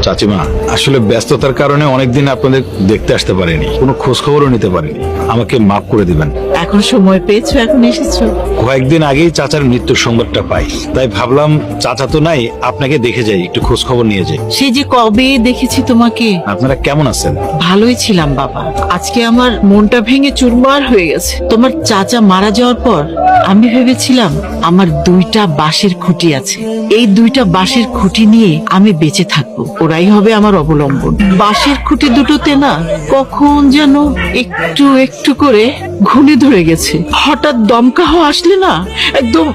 চাচিমা, আসলে ব্যস্ততার কারণে অনেকদিন আপনাদের দেখতে আসতে পারিনি, কোনো খোঁজ খবরও নিতে পারিনি। আমাকে মাফ করে দিবেন। এখন সময় পেয়েছো, এখন এসেছো। কয়েকদিন আগেই চাচার মৃত্যুর সংবাদটা পাই, তাই ভাবলাম চাচা তো নাই, আপনাকে দেখে যাই, একটু খোঁজ খবর নিয়ে যাই। সে যে কবে দেখেছি তোমাকে। আপনারা কেমন আছেন? ভালোই ছিলাম বাবা, আজকে আমার মনটা ভেঙে চুরমার হয়ে গেছে। তোমার চাচা মারা যাওয়ার পর আমি ভেবেছিলাম আমার 2টা বাঁশের খুঁটি আছে, এই 2টা বাঁশের খুঁটি নিয়ে আমি বেঁচে থাকবো, ওরাই হবে আমার অবলম্বন। বাঁশের খুঁটি দুটোতে না কখন যেন একটু একটু করে ঘুনে ধরে গেছে। হঠাৎ দমকা হাওয়া আসলে না একদম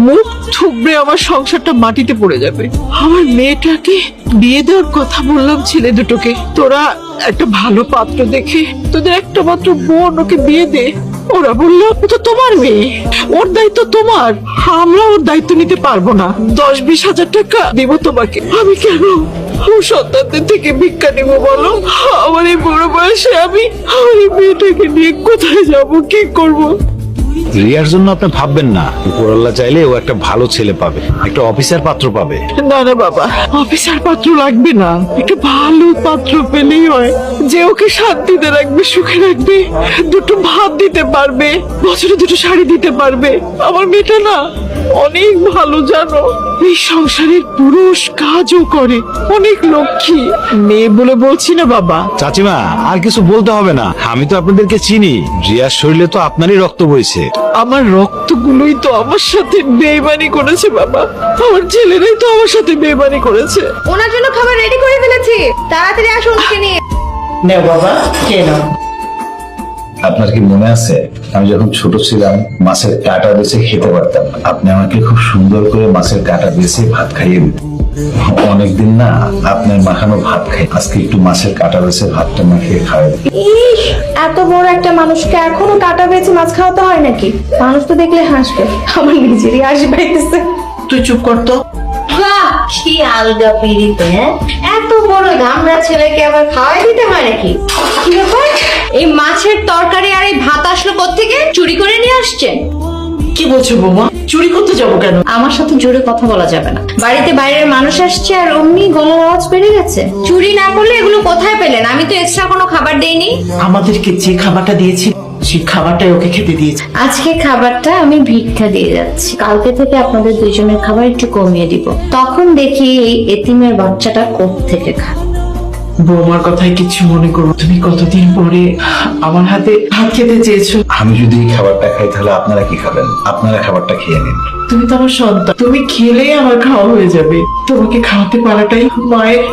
মুখ থুবড়ে আমার সংসারটা মাটিতে পড়ে যাবে। আমার মেয়েটাকে বিয়ে দেওয়ার কথা বললাম ছেলে দুটোকে, তোরা একটা ভালো পাত্র দেখে তোদের একটা মাত্র বোন ওকে বিয়ে দে। ওরা বললো ও তো তোমার মেয়ে, ওর দায়িত্ব তোমার, আমরা ওর দায়িত্ব নিতে পারবো না। 10-20 হাজার টাকা দেবো তোমাকে। আমি কেন ওর সন্তানদের থেকে ভিক্ষা নিব বলো? আমার এই বড় বয়সে আমি আমার এই মেয়েটাকে নিয়ে কোথায় যাব, কি করব? রিয়ার জন্য আপনি ভাববেন না, উপরআল্লাহ চাইলে ও একটা ভালো ছেলে পাবে, একটা অফিসার পাত্র পাবে। না না বাবা, অফিসার পাত্র লাগবে না, একটা ভালো পাত্র পেলেই হয়, যে ওকে শান্তিতে রাখবে, সুখে রাখবে, 2টো ভাত দিতে পারবে, বছরে 2টো শাড়ি দিতে পারবে। আমার মেয়েটা না অনেক ভালো, জানো, এই সংসারের পুরুষ কাজও করে, অনেক লক্ষ্মী মেয়ে বলে বলছি না বাবা। চাচিমা, আর কিছু বলতে হবে না, আমি তো আপনাদেরকে চিনি। রিয়ার শরীরে তো আপনারই রক্ত বইছে। আমার রক্তগুলোই তো আমার সাথে বেইমানি করেছে বাবা, আমার ছেলেরাই তো আমার সাথে বেইমানি করেছে। ওনার জন্য খাবার রেডি করে ফেলেছি, তাড়াতাড়ি আসুন ওকে নিয়ে। নেও বাবা, খেয়ে নাও। আপনার কি মনে আছে, আমি যখন ছোট ছিলাম মাছের কাঁটা বেছে খেতে পারতাম না। আপনি আমাকে খুব সুন্দর করে মাছের কাঁটা বেছে ভাত খাইয়ে দিতেন। অনেকদিন না আপনার মাখানো ভাত খাই, আজকে একটু মাছের কাঁটা বেছে ভাতটা মাখিয়ে খাওয়াই। ইস, এত বড় একটা মানুষকে এখনো কাটা বেছে মাছ খাওয়াতে হয় নাকি? মানুষ তো দেখলে হাসবে, আমার নিজেরই হাসি পাইতেছে। তুই চুপ করতো। বাহ, কি আলগা পিড়িত, হ্যাঁ? এত বড় গামড়া ছেলেকে আবার খাওয়াই দিতে হয় নাকি? কি ব্যাপার? এই মাছের তরকারি আর এই ভাত আসলো কোত্থেকে? চুরি করে নিয়ে আসছেন? কি বলছো বৌমা? চুরি করতে যাবো কেন? আমার সাথে জোরে কথা বলা যাবে না। বাড়িতে বাইরের মানুষ আসছে আর অমনি গলার আওয়াজ বেড়ে গেছে। চুরি না করলে এগুলো কোথায় পেলেন? আমি তো এক্সট্রা কোনো খাবার দেইনি। আমাদেরকে যে খাবারটা দিয়েছি সেই খাবারটাই ওকে খেতে দিয়েছি। আজকে খাবারটা আমি ভিক্ষা দিয়ে যাচ্ছি, কালকে থেকে আপনাদের 2জনের খাবার একটু কমিয়ে দিব। তখন দেখি এই এতিমের বাচ্চাটা কোত্থেকে খায়। বৌমার কথায় কিছু মনে করো, তুমি কতদিন পরে আমার হাতে ভাত খেতে চেয়েছো। আমি যদি এই খাবারটা খাই তাহলে আপনারা কি খাবেন? আপনারা খাবারটা খেয়ে নিন। তুমি তো আমার সন্তান, তুমি খেলেই আমার খাওয়া হয়ে যাবে। তোমাকে খাওয়াতে পারাটাই মায়ের